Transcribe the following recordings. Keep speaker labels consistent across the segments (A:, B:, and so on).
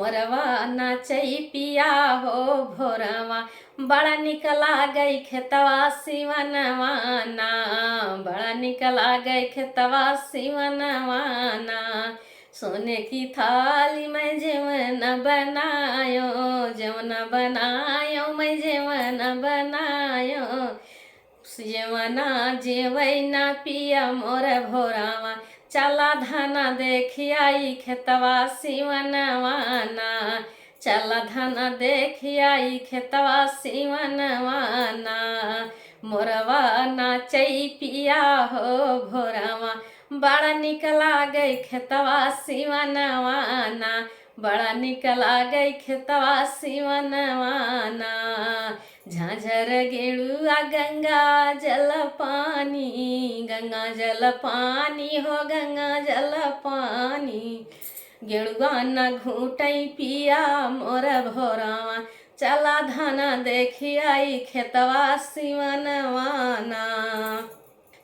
A: मोरवा नाचई पिया हो भोरवा, बड़ा निक लागै खेतवा सिवनवा ना, बड़ा निक लागै खेतवा सिवनवा ना। सोने की थाली में जेवन बनायो, जेवन बनायो मैं जेवन बनायो, जेवना जेवै ना पिया मोर भोरावा, चला धाना देखियाई खेतवा सिवनवा ना, चला धाना देखियाई खेतवा सिवनवा ना। मोरवा नाचई पिया हो भोरवा, बड़ा निक लागै खेतवा सिवनवा ना, बड़ा निक लागै खेतवा सिवनवा ना। झाझर गेड़ुआ गंगा जल पानी, गंगा जल पानी हो गंगा जल पानी, गेड़ुआ न घूटई पिया मोर भोरवा, चला धाना देखियाई खेतवा सिवनवा ना,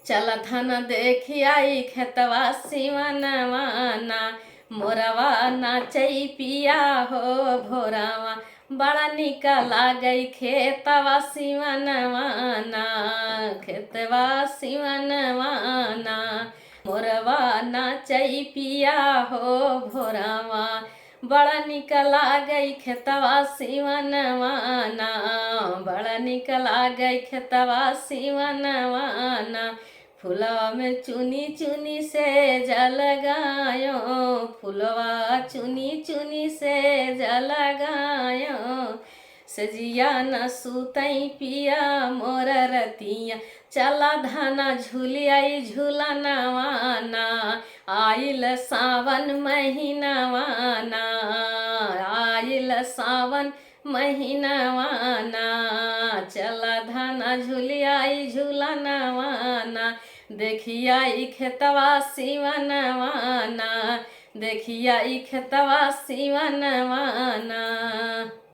A: चला धाना देखियाई खेतवा सिवनवा ना। मोरवा नाचई पिया हो भोरवा, बड़ा निक लागै खेतवा सिवनवा ना, खेतवा सिवनवा ना। मोरवा नाचई पिया हो भोरवा, बड़ा निक लागै खेतवा सिवनवा ना, बड़ा निक लागै खेतवा सिवनवा ना। फुलवा में चुनी चुनी से जल गायो, फुलवा चुनी चुनी से जल गायो, सजिया न सुतई पिया मोर रतिया, चला धाना झुलियाई झूलनवा ना, आइल सावन महीनवा ना, आइल सावन महीनवा ना, चला धाना झुलियाई झूलनवा ना। देखियाई खेतवा सिवनवा ना, देखियाई खेतवा सिवनवा ना।